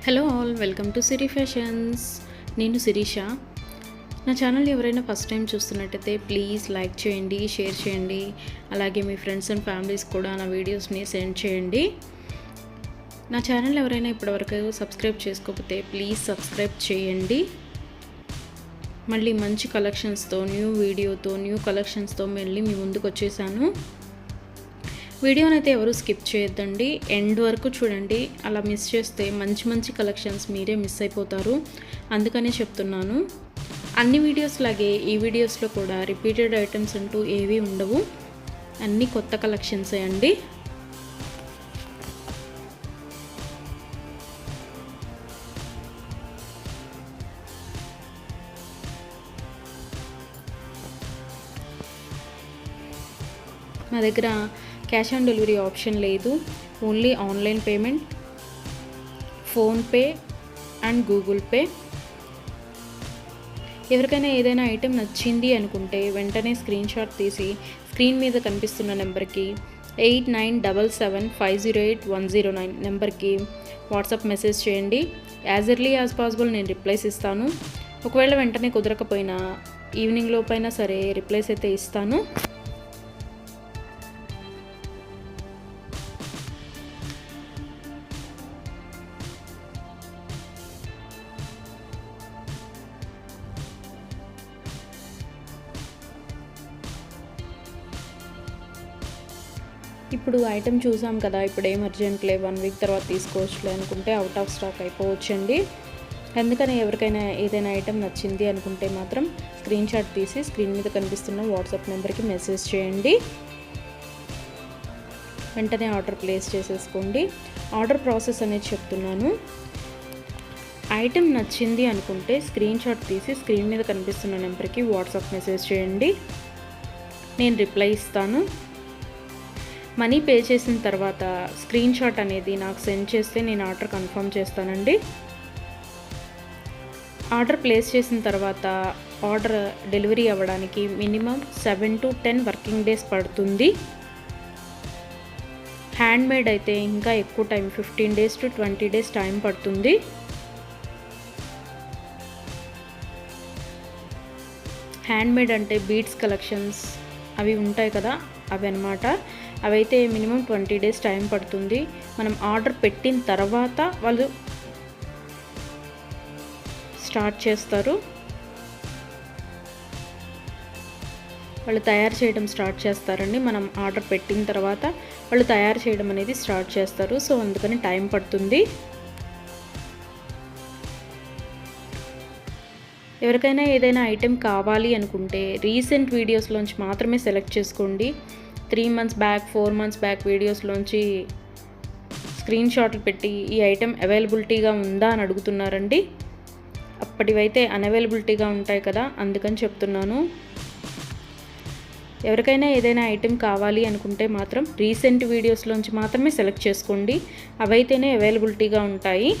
Hello all, welcome to Siri fashions. నేను శిరీష. నా channel ఎవరైనా ఫస్ట్ టైం చూస్తున్నట్టయితే ప్లీజ్ లైక్ చేయండి, షేర్ చేయండి. అలాగే మీ ఫ్రెండ్స్ అండ్ ఫ్యామిలీస్ కూడా నా వీడియోస్ని సెండ్ చేయండి. నా ఛానల్ ఎవరైనా ఇప్పటివరకు సబ్స్క్రైబ్ చేసుకోకపోతే ప్లీజ్ సబ్స్క్రైబ్ చేయండి. మళ్ళీ మంచి కలెక్షన్స్తో, న్యూ వీడియోతో, న్యూ కలెక్షన్స్తో మళ్ళీ మీ ముందుకు వచ్చేసాను. వీడియోని అయితే ఎవరు స్కిప్ చేయొద్దండి, ఎండ్ వరకు చూడండి. అలా మిస్ చేస్తే మంచి మంచి కలెక్షన్స్ మీరే మిస్ అయిపోతారు. అందుకనే చెప్తున్నాను. అన్ని వీడియోస్ లాగే ఈ వీడియోస్లో కూడా రిపీటెడ్ ఐటమ్స్ అంటూ ఏవీ ఉండవు. అన్నీ కొత్త కలెక్షన్సే అండి. మా దగ్గర క్యాష్ ఆన్ డెలివరీ ఆప్షన్ లేదు. Only online payment, PhonePe and Google pay. ఎవరికైనా ఏదైనా ఐటెం నచ్చింది అనుకుంటే వెంటనే స్క్రీన్ షాట్ తీసి స్క్రీన్ మీద కనిపిస్తున్న నెంబర్కి 8977508109 నెంబర్కి వాట్సాప్ మెసేజ్ చేయండి. యాజ్ ఎర్లీ యాజ్ పాసిబుల్ నేను రిప్లైస్ ఇస్తాను. ఒకవేళ వెంటనే కుదరకపోయినా ఈవినింగ్ లోపైనా సరే రిప్లైస్ అయితే ఇస్తాను. ఇప్పుడు ఐటెం చూసాం కదా, ఇప్పుడు ఏం అర్జెంట్లే, 1 వీక్ తర్వాత తీసుకోవచ్చులే అనుకుంటే అవుట్ ఆఫ్ స్టాక్ అయిపోవచ్చండి. అందుకని ఎవరికైనా ఏదైనా ఐటెం నచ్చింది అనుకుంటే మాత్రం స్క్రీన్ షాట్ తీసి స్క్రీన్ మీద కనిపిస్తున్న వాట్సాప్ నెంబర్కి మెసేజ్ చేయండి. వెంటనే ఆర్డర్ ప్లేస్ చేసేసుకోండి. ఆర్డర్ ప్రాసెస్ అనేది చెప్తున్నాను. ఐటెం నచ్చింది అనుకుంటే స్క్రీన్ షాట్ తీసి స్క్రీన్ మీద కనిపిస్తున్న నెంబర్కి వాట్సాప్ మెసేజ్ చేయండి. నేను రిప్లై ఇస్తాను. మనీ పే చేసిన తర్వాత స్క్రీన్ షాట్ అనేది నాకు సెండ్ చేస్తే నేను ఆర్డర్ కన్ఫర్మ్ చేస్తానండి. ఆర్డర్ ప్లేస్ చేసిన తర్వాత ఆర్డర్ డెలివరీ అవ్వడానికి మినిమం 7 to 10 వర్కింగ్ డేస్ పడుతుంది. హ్యాండ్మేడ్ అయితే ఇంకా ఎక్కువ time, 15 days to 20 days time పడుతుంది. హ్యాండ్మేడ్ అంటే బీడ్స్ కలెక్షన్స్ అవి ఉంటాయి కదా, అవి అన్నమాట. అవైతే మినిమం 20 days టైం పడుతుంది. మనం ఆర్డర్ పెట్టిన తర్వాత వాళ్ళు స్టార్ట్ చేస్తారు. వాళ్ళు తయారు చేయడం స్టార్ట్ చేస్తారండి. మనం ఆర్డర్ పెట్టిన తర్వాత వాళ్ళు తయారు చేయడం అనేది స్టార్ట్ చేస్తారు. సో అందుకని టైం పడుతుంది. ఎవరికైనా ఏదైనా ఐటెం కావాలి అనుకుంటే రీసెంట్ వీడియోస్లోంచి మాత్రమే సెలెక్ట్ చేసుకోండి. 3 months బ్యాక్, 4 months బ్యాక్ వీడియోస్లోంచి స్క్రీన్ షాట్లు పెట్టి ఈ ఐటెం అవైలబిలిటీగా ఉందా అని అడుగుతున్నారండి. అప్పటివైతే అన్అవైలబిలిటీగా ఉంటాయి కదా, అందుకని చెప్తున్నాను. ఎవరికైనా ఏదైనా ఐటెం కావాలి అనుకుంటే మాత్రం రీసెంట్ వీడియోస్లోంచి మాత్రమే సెలెక్ట్ చేసుకోండి. అవైతేనే అవైలబిలిటీగా ఉంటాయి.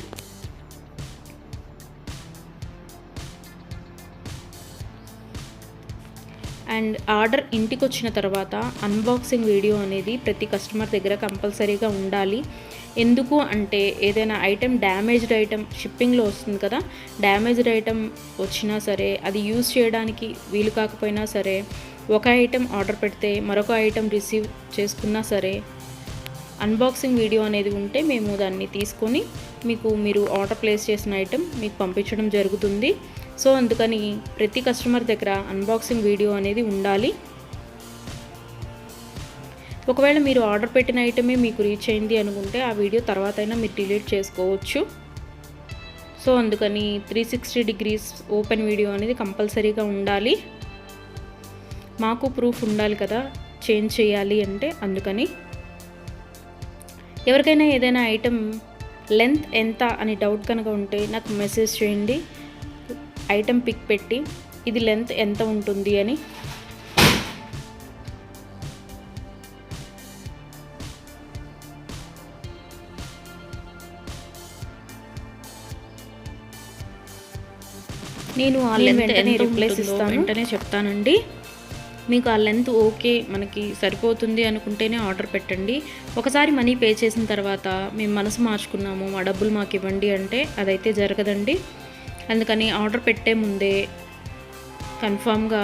అండ్ ఆర్డర్ ఇంటికి వచ్చిన తర్వాత అన్బాక్సింగ్ వీడియో అనేది ప్రతి కస్టమర్ దగ్గర కంపల్సరీగా ఉండాలి. ఎందుకు అంటే ఏదైనా ఐటెం డ్యామేజ్డ్ ఐటెం షిప్పింగ్లో వస్తుంది కదా, డ్యామేజ్డ్ ఐటెం వచ్చినా సరే, అది యూజ్ చేయడానికి వీలు కాకపోయినా సరే, ఒక ఐటెం ఆర్డర్ పెడితే మరొక ఐటెం రిసీవ్ చేసుకున్నా సరే, అన్బాక్సింగ్ వీడియో అనేది ఉంటే మేము దాన్ని తీసుకొని మీరు ఆర్డర్ ప్లేస్ చేసిన ఐటెం మీకు పంపించడం జరుగుతుంది. సో అందుకని ప్రతి కస్టమర్ దగ్గర అన్బాక్సింగ్ వీడియో అనేది ఉండాలి. ఒకవేళ మీరు ఆర్డర్ పెట్టిన ఐటమే మీకు రీచ్ అయింది అనుకుంటే ఆ వీడియో తర్వాత అయినా మీరు డిలీట్ చేసుకోవచ్చు. సో అందుకని 360 degrees ఓపెన్ వీడియో అనేది కంపల్సరీగా ఉండాలి. మాకు ప్రూఫ్ ఉండాలి కదా చేంజ్ చేయాలి అంటే. అందుకని ఎవరికైనా ఏదైనా ఐటెం లెంత్ ఎంత అని డౌట్ కనుక ఉంటే నాకు మెసేజ్ చేయండి. ఐటెం పిక్ పెట్టి ఇది లెంత్ ఎంత ఉంటుంది అని. నేను ఆ లెంత్ వెంటనే రిప్లైస్ ఇస్తాను, వెంటనే చెప్తానండి. మీకు ఆ లెంత్ ఓకే మనకి సరిపోతుంది అనుకుంటేనే ఆర్డర్ పెట్టండి. ఒకసారి మనీ పే చేసిన తర్వాత మేము మనసు మార్చుకున్నాము, మా డబ్బులు మాకు ఇవ్వండి అంటే అదైతే జరగదండి. అందుకని ఆర్డర్ పెట్టే ముందే కన్ఫామ్గా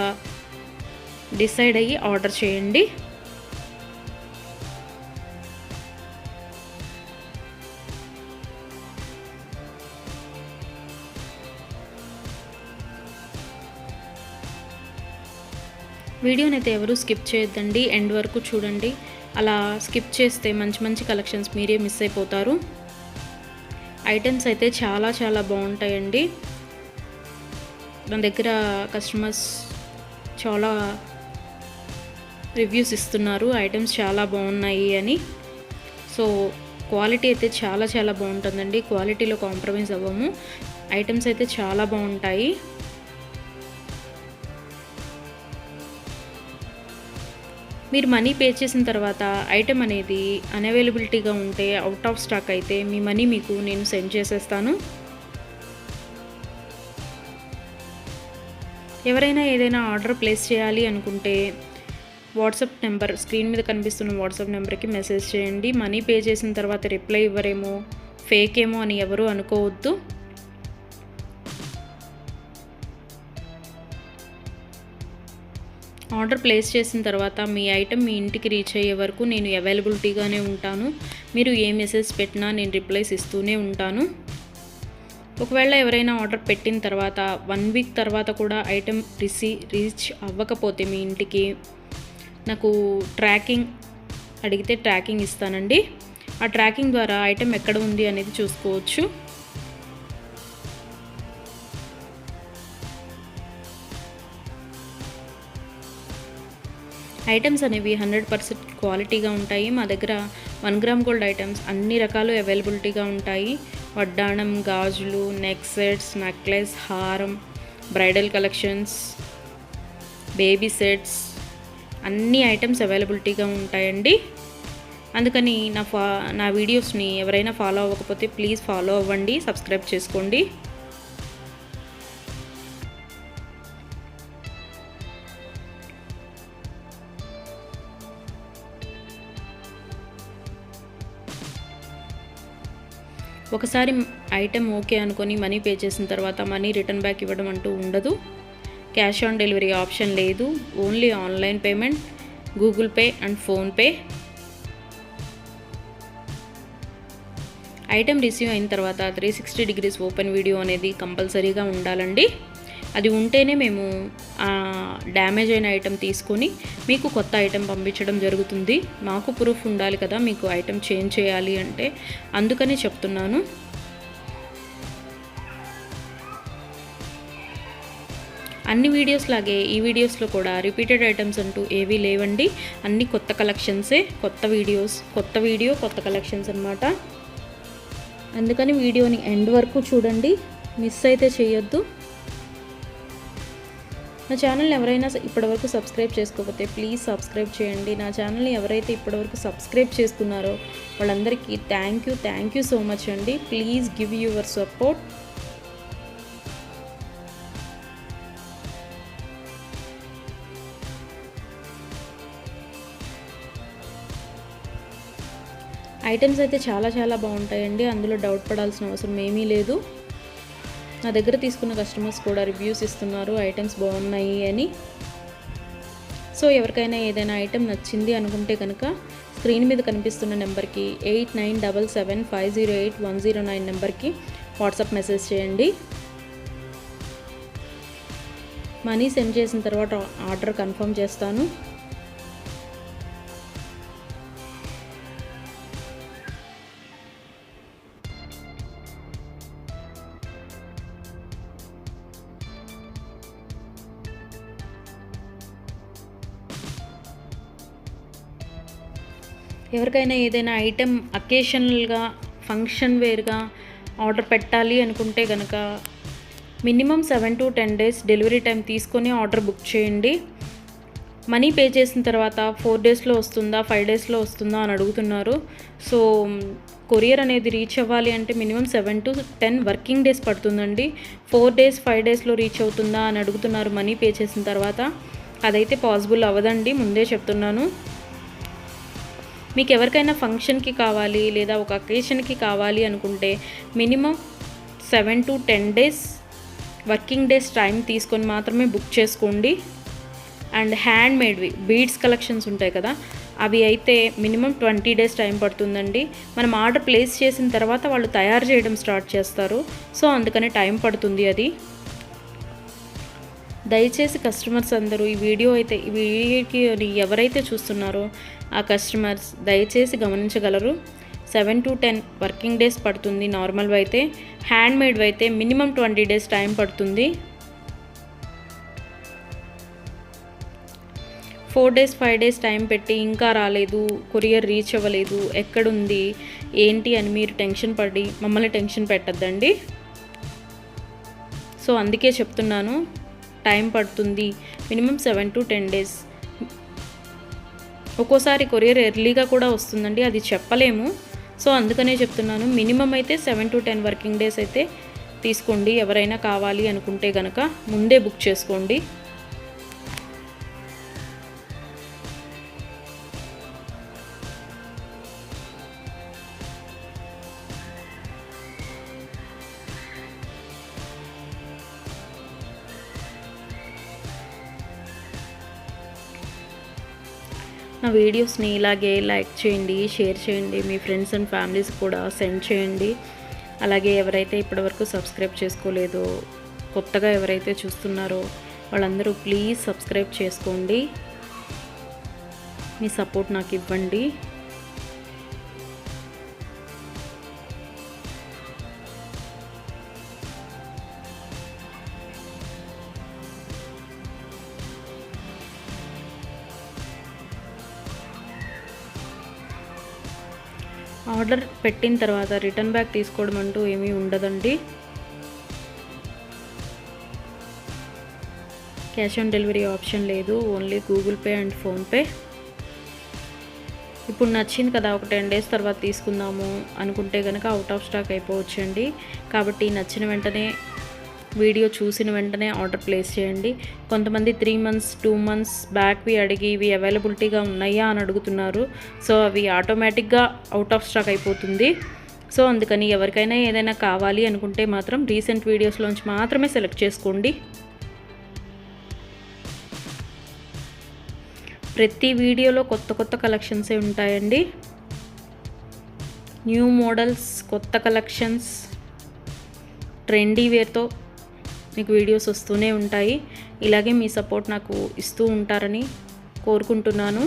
డిసైడ్ అయ్యి ఆర్డర్ చేయండి. వీడియోని అయితే ఎవరు స్కిప్ చేయొద్దండి, ఎండ్ వరకు చూడండి. అలా స్కిప్ చేస్తే మంచి మంచి కలెక్షన్స్ మీరే మిస్ అయిపోతారు. ఐటమ్స్ అయితే చాలా చాలా బాగుంటాయండి. మన దగ్గర కస్టమర్స్ చాలా రివ్యూస్ ఇస్తున్నారు ఐటమ్స్ చాలా బాగున్నాయి అని. సో క్వాలిటీ అయితే చాలా చాలా బాగుంటుందండి, క్వాలిటీలో కాంప్రమైజ్ అవ్వము. ఐటమ్స్ అయితే చాలా బాగుంటాయి. మీరు మనీ పే చేసిన తర్వాత ఐటెం అనేది అన్అవైలబిలిటీగా ఉంటే, అవుట్ ఆఫ్ స్టాక్ అయితే మీ మనీ మీకు నేను సెండ్ చేసేస్తాను. ఎవరైనా ఏదైనా ఆర్డర్ ప్లేస్ చేయాలి అనుకుంటే వాట్సాప్ నెంబర్, స్క్రీన్ మీద కనిపిస్తున్న వాట్సాప్ నెంబర్కి మెసేజ్ చేయండి. మనీ పే చేసిన తర్వాత రిప్లై ఇవ్వరేమో, ఫేక్ ఏమో అని ఎవరు అనుకోవద్దు. ఆర్డర్ ప్లేస్ చేసిన తర్వాత మీ ఐటెం మీ ఇంటికి రీచ్ అయ్యే వరకు నేను అవైలబిలిటీగానే ఉంటాను. మీరు ఏ మెసేజ్ పెట్టినా నేను రిప్లైస్ ఇస్తూనే ఉంటాను. ఒకవేళ ఎవరైనా ఆర్డర్ పెట్టిన తర్వాత 1 వీక్ తర్వాత కూడా ఐటెం రీచ్ అవ్వకపోతే మీ ఇంటికి నాకు ట్రాకింగ్ అడిగితే ట్రాకింగ్ ఇస్తానండి. ఆ ట్రాకింగ్ ద్వారా ఐటెం ఎక్కడ ఉంది అనేది చూసుకోవచ్చు. ఐటమ్స్ అనేవి 100% క్వాలిటీగా ఉంటాయి. మా దగ్గర 1 గ్రామ్ గోల్డ్ ఐటమ్స్ అన్ని రకాలు అవైలబిలిటీగా ఉంటాయి. వడ్డాణం, గాజులు, నెక్ సెట్స్, నెక్లెస్, హారం, బ్రైడల్ కలెక్షన్స్, బేబీ సెట్స్ అన్ని ఐటమ్స్ అవైలబిలిటీగా ఉంటాయండి. అందుకని నా వీడియోస్ని ఎవరైనా ఫాలో అవ్వకపోతే ప్లీజ్ ఫాలో అవ్వండి, సబ్స్క్రైబ్ చేసుకోండి. ఒకసారి ఐటెం ఓకే అనుకొని మనీ పే చేసిన తర్వాత మనీ రిటర్న్ బ్యాక్ ఇవ్వడం అంటూ ఉండదు. క్యాష్ ఆన్ డెలివరీ ఆప్షన్ లేదు. Only online payment, Google pay and PhonePe. Item receive అయిన తర్వాత 360 డిగ్రీస్ ఓపెన్ వీడియో అనేది కంపల్సరీగా ఉండాలండి. అది ఉంటేనే మేము డ్యామేజ్ అయిన ఐటెం తీసుకొని మీకు కొత్త ఐటెం పంపించడం జరుగుతుంది. మాకు ప్రూఫ్ ఉండాలి కదా మీకు ఐటెం చేంజ్ చేయాలి అంటే, అందుకని చెప్తున్నాను. అన్ని వీడియోస్ లాగే ఈ వీడియోస్లో కూడా రిపీటెడ్ ఐటమ్స్ అంటూ ఏవీ లేవండి. అన్ని కొత్త కలెక్షన్సే, కొత్త వీడియో కొత్త కలెక్షన్స్ అన్నమాట. అందుకని వీడియోని ఎండ్ వరకు చూడండి, మిస్ అయితే చేయొద్దు. నా ఛానల్ని ఎవరైనా ఇప్పటివరకు సబ్స్క్రైబ్ చేసుకోకపోతే ప్లీజ్ సబ్స్క్రైబ్ చేయండి. నా ఛానల్ని ఎవరైతే ఇప్పటివరకు సబ్స్క్రైబ్ చేసుకున్నారో వాళ్ళందరికీ థ్యాంక్ యూ సో మచ్ అండి. Please give your support. Items అయితే చాలా చాలా బాగుంటాయండి, అందులో డౌట్ పడాల్సిన అవసరం ఏమీ లేదు. నా దగ్గర తీసుకున్న కస్టమర్స్ కూడా రివ్యూస్ ఇస్తున్నారు ఐటమ్స్ బాగున్నాయి అని. సో ఎవరికైనా ఏదైనా ఐటెం నచ్చింది అనుకుంటే కనుక స్క్రీన్ మీద కనిపిస్తున్న నెంబర్కి 8977508109 నెంబర్కి వాట్సాప్ మెసేజ్ చేయండి. మనీ సెండ్ చేసిన తర్వాత ఆర్డర్ కన్ఫర్మ్ చేస్తాను. ఎవరికైనా ఏదైనా ఐటెం అకేషనల్గా, ఫంక్షన్ వేర్గా ఆర్డర్ పెట్టాలి అనుకుంటే కనుక minimum 7 to 10 days delivery time తీసుకొని ఆర్డర్ బుక్ చేయండి. మనీ పే చేసిన తర్వాత 4 డేస్లో వస్తుందా, 5 డేస్లో వస్తుందా అని అడుగుతున్నారు. సో కొరియర్ అనేది రీచ్ అవ్వాలి అంటే మినిమం 7 to 10 వర్కింగ్ డేస్ పడుతుందండి. 4 డేస్ 5 డేస్లో రీచ్ అవుతుందా అని అడుగుతున్నారు మనీ పే చేసిన తర్వాత. అదైతే పాసిబుల్ అవ్వదండి, ముందే చెప్తున్నాను. మీకు ఎవరికైనా ఫంక్షన్కి కావాలి లేదా ఒక అకేషన్కి కావాలి అనుకుంటే minimum 7 to 10 days working days time తీసుకొని మాత్రమే బుక్ చేసుకోండి. అండ్ హ్యాండ్ మేడ్వి బీడ్స్ కలెక్షన్స్ ఉంటాయి కదా, అవి అయితే మినిమం 20 డేస్ టైం పడుతుందండి. మనం ఆర్డర్ ప్లేస్ చేసిన తర్వాత వాళ్ళు తయారు చేయడం స్టార్ట్ చేస్తారు. సో అందుకని టైం పడుతుంది అది. దయచేసి కస్టమర్స్ అందరూ ఈ వీడియోకి ఎవరైతే చూస్తున్నారో ఆ కస్టమర్స్ దయచేసి గమనించగలరు. 7 to 10 వర్కింగ్ డేస్ పడుతుంది నార్మల్వి అయితే. హ్యాండ్ మేడ్వి అయితే మినిమం 20 డేస్ టైం పడుతుంది. 4 days 5 days టైం పెట్టి ఇంకా రాలేదు, కొరియర్ రీచ్ అవ్వలేదు, ఎక్కడుంది ఏంటి అని మీరు టెన్షన్ పడి మమ్మల్ని టెన్షన్ పెట్టద్దండి. సో అందుకే చెప్తున్నాను, టైం పడుతుంది మినిమం 7 to 10 డేస్. ఒక్కోసారి కొరియర్ ఎర్లీగా కూడా వస్తుందండి, అది చెప్పలేము. సో అందుకనే చెప్తున్నాను, మినిమం అయితే 7 to 10 వర్కింగ్ డేస్ అయితే తీసుకోండి. ఎవరైనా కావాలి అనుకుంటే కనుక ముందే బుక్ చేసుకోండి. నా వీడియోస్ని ఇలాగే లైక్ చేయండి, షేర్ చేయండి, మీ ఫ్రెండ్స్ అండ్ ఫ్యామిలీస్ కూడా సెండ్ చేయండి. అలాగే ఎవరైతే ఇప్పటివరకు సబ్స్క్రైబ్ చేసుకోలేదో, కొత్తగా ఎవరైతే చూస్తున్నారో వాళ్ళందరూ ప్లీజ్ సబ్స్క్రైబ్ చేసుకోండి. మీ సపోర్ట్ నాకు ఇవ్వండి. ఆర్డర్ పెట్టిన తర్వాత రిటర్న్ బ్యాక్ తీసుకోవడం అంటూ ఏమీ ఉండదండి. క్యాష్ ఆన్ డెలివరీ ఆప్షన్ లేదు, only Google pay and PhonePe. ఇప్పుడు నచ్చింది కదా, ఒక 10 days తర్వాత తీసుకుందాము అనుకుంటే కనుక అవుట్ ఆఫ్ స్టాక్ అయిపోవచ్చండి. కాబట్టి నచ్చిన వెంటనే వీడియో చూసిన వెంటనే ఆర్డర్ ప్లేస్ చేయండి. కొంతమంది 3 months 2 months బ్యాక్వి అడిగి ఇవి అవైలబిలిటీగా ఉన్నాయా అని అడుగుతున్నారు. సో అవి ఆటోమేటిక్గా అవుట్ ఆఫ్ స్టాక్ అయిపోతుంది. సో అందుకని ఎవరికైనా ఏదైనా కావాలి అనుకుంటే మాత్రం రీసెంట్ వీడియోస్లోంచి మాత్రమే సెలెక్ట్ చేసుకోండి. ప్రతి వీడియోలో కొత్త కొత్త కలెక్షన్సే ఉంటాయండి. న్యూ మోడల్స్, కొత్త కలెక్షన్స్, ట్రెండీ వేర్తో మీకు వీడియోస్ వస్తూనే ఉంటాయి. ఇలాగే మీ సపోర్ట్ నాకు ఇస్తూ ఉంటారని కోరుకుంటున్నాను.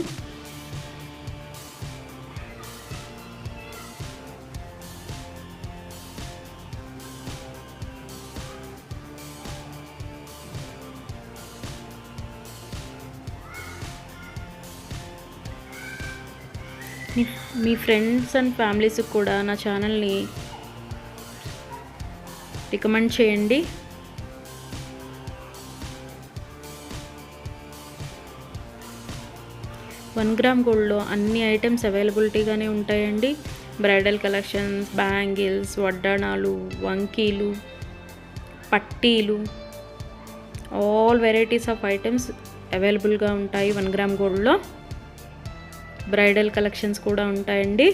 మీ ఫ్రెండ్స్ అండ్ ఫ్యామిలీస్కి కూడా నా ఛానల్ని రికమెండ్ చేయండి. వన్ గ్రామ్ గోల్డ్లో అన్ని ఐటమ్స్ అవైలబిలిటీగానే ఉంటాయండి. బ్రైడల్ కలెక్షన్స్, బ్యాంగిల్స్, వడ్డాణాలు, వంకీలు, పట్టీలు, ఆల్ వెరైటీస్ ఆఫ్ ఐటమ్స్ అవైలబుల్గా ఉంటాయి 1 గ్రామ్ గోల్డ్లో. బ్రైడల్ కలెక్షన్స్ కూడా ఉంటాయండి.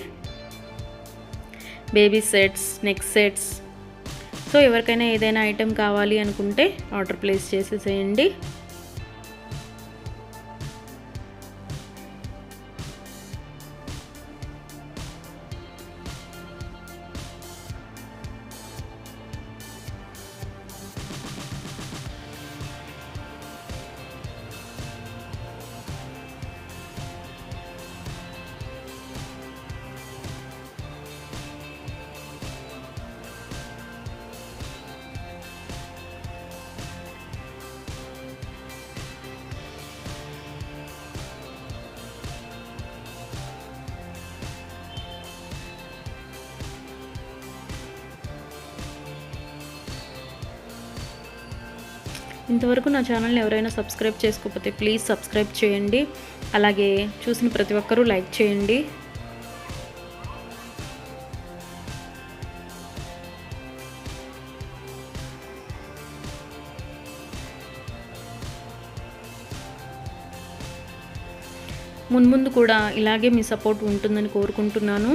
Baby sets, neck sets. So ఎవరికైనా ఏదైనా ఐటెం కావాలి అనుకుంటే ఆర్డర్ ప్లేస్ చేసేసేయండి. ఇంతవరకు నా ఛానల్ని ఎవరైనా సబ్స్క్రైబ్ చేసుకోకపోతే ప్లీజ్ సబ్స్క్రైబ్ చేయండి. అలాగే చూసిన ప్రతి ఒక్కరూ లైక్ చేయండి. మున్ముందు కూడా ఇలాగే మీ సపోర్ట్ ఉంటుందని కోరుకుంటున్నాను.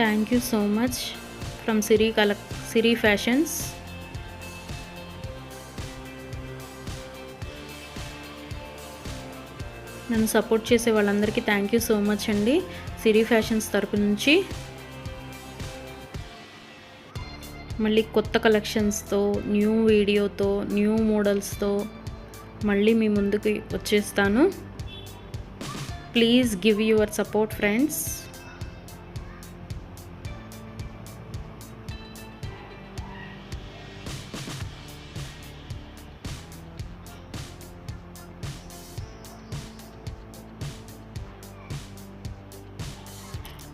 Thank you so much from Siri fashions. నన్ను సపోర్ట్ చేసే వాళ్ళందరికీ థ్యాంక్ యూ సో మచ్ అండి సిరి ఫ్యాషన్స్ తరపు నుంచి. మళ్ళీ కొత్త కలెక్షన్స్తో, న్యూ వీడియోతో, న్యూ మోడల్స్తో మళ్ళీ మీ ముందుకు వచ్చేస్తాను. Please give your support friends.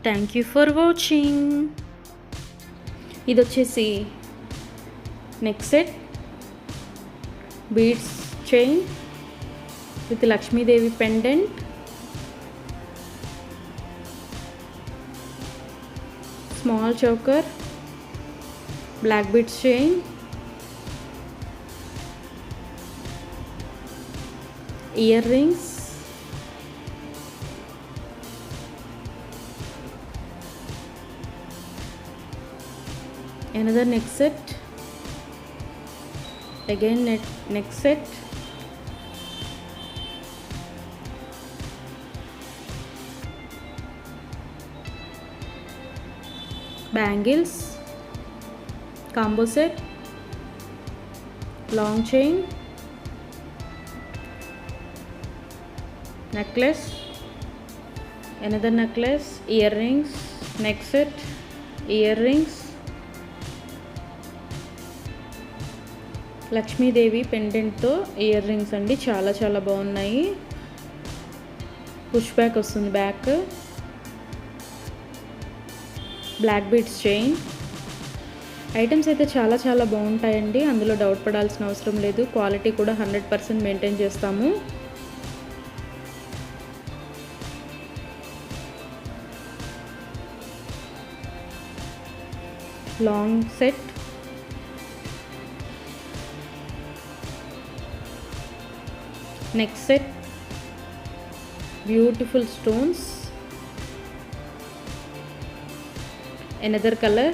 Thank you for watching. ఇది వచ్చేసి neck set, beads chain with Lakshmidevi pendant, small choker, black beads chain, earrings, another neck set, again neck set, bangles, combo set, long chain, necklace, another necklace, earrings, neck set, earrings, Lakshmidevi పెండెంట్తో earrings అండి. చాలా చాలా బాగున్నాయి. Push back వస్తుంది back. Black beads chain. Items అయితే చాలా చాలా బాగుంటాయండి, అందులో డౌట్ పడాల్సిన అవసరం లేదు. క్వాలిటీ కూడా 100% మెయింటైన్ చేస్తాము. Long set, neck set, beautiful stones, another color,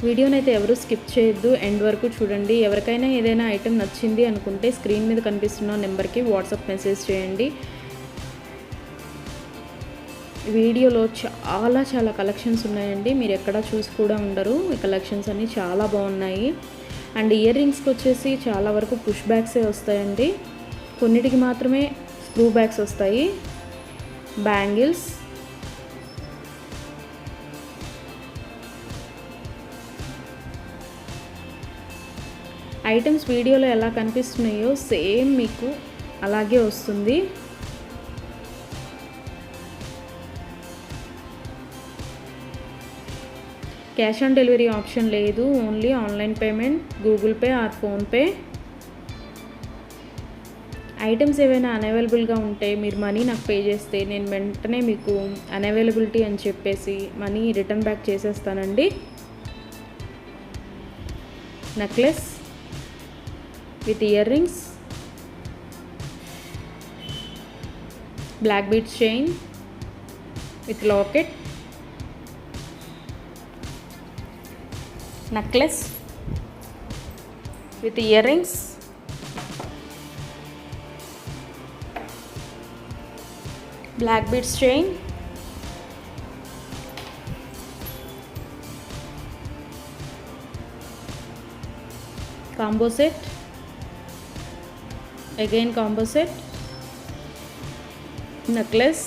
వీడియోని అయితే ఎవరు స్కిప్ చేయొద్దు, ఎండ్ వరకు చూడండి. ఎవరికైనా ఏదైనా ఐటెం నచ్చింది అనుకుంటే స్క్రీన్ మీద కనిపిస్తున్న నెంబర్కి వాట్సాప్ మెసేజ్ చేయండి. వీడియోలో చాలా చాలా కలెక్షన్స్ ఉన్నాయండి, మీరు ఎక్కడ చూసి కూడా ఉండరు. ఈ కలెక్షన్స్ అన్నీ చాలా బాగున్నాయి. అండ్ ఇయర్ రింగ్స్కి వచ్చేసి చాలా వరకు పుష్ బ్యాగ్సే వస్తాయండి, కొన్నిటికి మాత్రమే స్క్రూ బ్యాగ్స్ వస్తాయి. బ్యాంగిల్స్, ఐటమ్స్ వీడియోలో ఎలా కనిపిస్తున్నాయో సేమ్ మీకు అలాగే వస్తుంది. క్యాష్ ఆన్ డెలివరీ ఆప్షన్ లేదు, only online payment, Google pay are PhonePe. Items ఏవైనా అన్అవైలబుల్గా ఉంటే మీరు మనీ నాకు పే చేస్తే నేను వెంటనే మీకు అన్అవైలబిలిటీ అని చెప్పేసి మనీ రిటర్న్ బ్యాక్ చేసేస్తానండి. Necklace with earrings, black beads chain with locket, necklace with earrings, black beads chain, combo set, again combo set, necklace,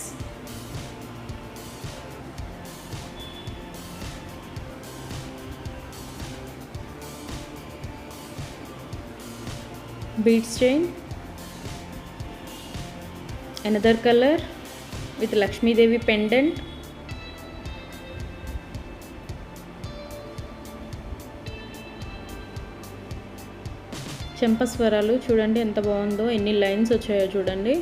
beads chain, another color with Lakshmi Devi pendant, చెంపస్వరాలు చూడండి ఎంత బాగుందో, ఎన్ని lines వచ్చాయో చూడండి.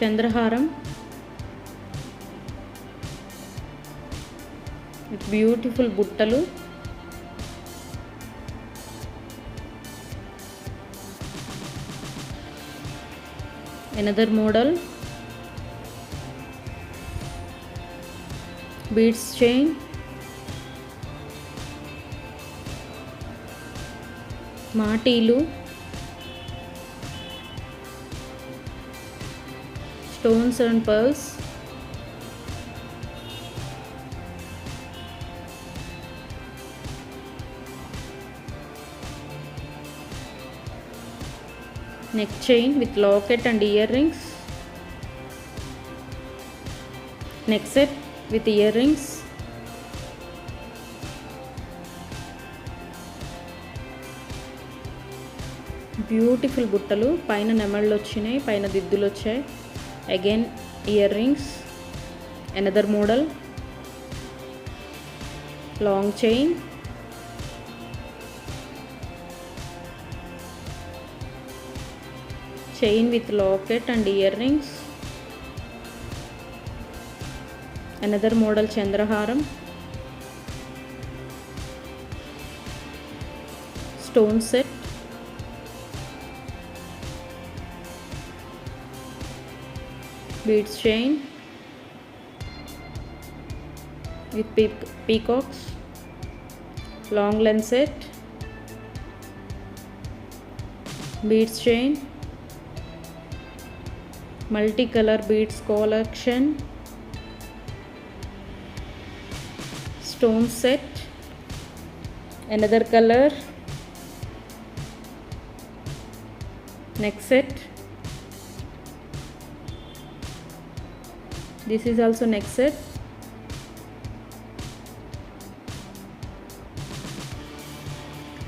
చంద్రహారం with beautiful బుట్టలు. Another model, beads chain, మాటీలు, stones and pearls, neck chain with locket and earrings, neck set with earrings, beautiful బుట్టలు. పైన నెమళ్ళు వచ్చినాయి, పైన దిద్దులు వచ్చాయి. Again earrings. Another model, long chain, chain with locket and earrings. Another model చంద్రహారం, stone set, beads chain with peacocks, long lens set, beads chain, multicolor beads collection, stone set, another color, neck set. This is also neck set.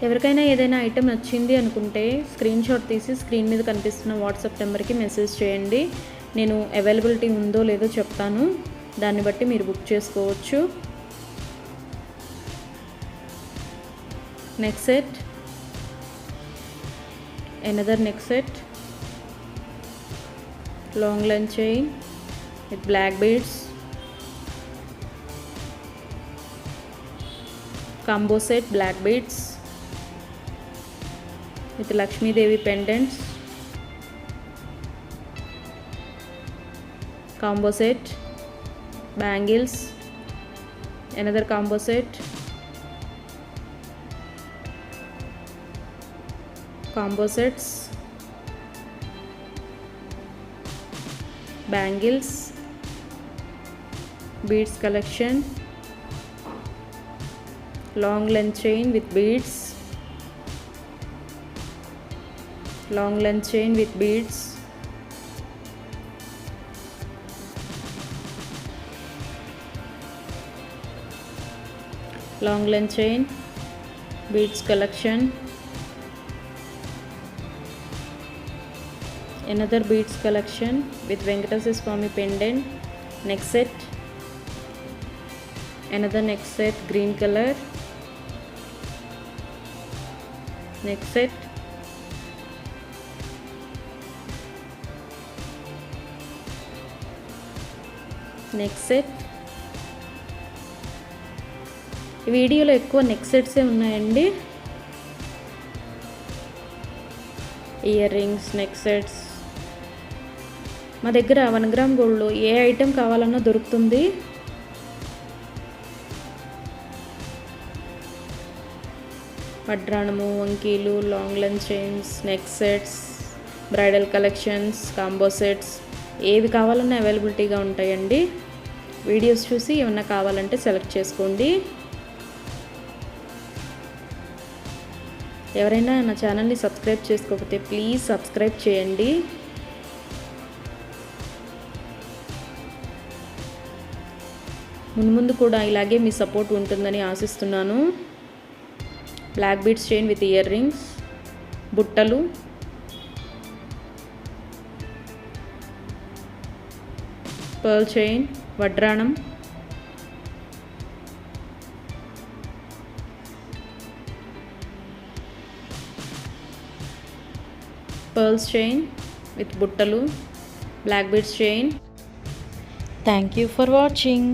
ఎవరికైనా ఏదైనా item నచ్చింది అనుకుంటే screen shot తీసి screen మీద కనిపిస్తున్న WhatsApp నెంబర్కి message చేయండి. నేను అవైలబిలిటీ ఉందో లేదో చెప్తాను, దాన్ని బట్టి మీరు బుక్ చేసుకోవచ్చు. Neck set, another neck set, long length chain with black beads, combo set black beads with Lakshmi Devi pendants, combo set bangles, another combo set, combo sets bangles, beads collection, long length chain with beads, long length chain with beads, long length chain, beads collection, another beads collection with Venkateswara Swami pendant, neck set, another neck set green color, neck set, neck set. ఈ వీడియోలో ఎక్కువ neck సెట్సే ఉన్నాయండి. Earrings, neck sets. మా దగ్గర 1 gram గోల్డ్లో ఏ item కావాలన్నా దొరుకుతుంది. వడ్రాణము, వంకీలు, long length chains, neck sets, bridal collections, combo sets ఏవి కావాలన్నా అవైలబిలిటీగా ఉంటాయండి. వీడియోస్ చూసి ఏమన్నా కావాలంటే సెలెక్ట్ చేసుకోండి. ఎవరైనా నా ఛానల్ని సబ్స్క్రైబ్ చేసుకోకపోతే ప్లీజ్ సబ్స్క్రైబ్ చేయండి. ముందు కూడా ఇలాగే మీ సపోర్ట్ ఉంటుందని ఆశిస్తున్నాను. Black beads chain with earrings, బుట్టలు, పర్ల్ చైన్, వడ్రాణం, పర్ల్స్ చైన్ విత్ బుట్టలు, black beads chain. Thank you for watching.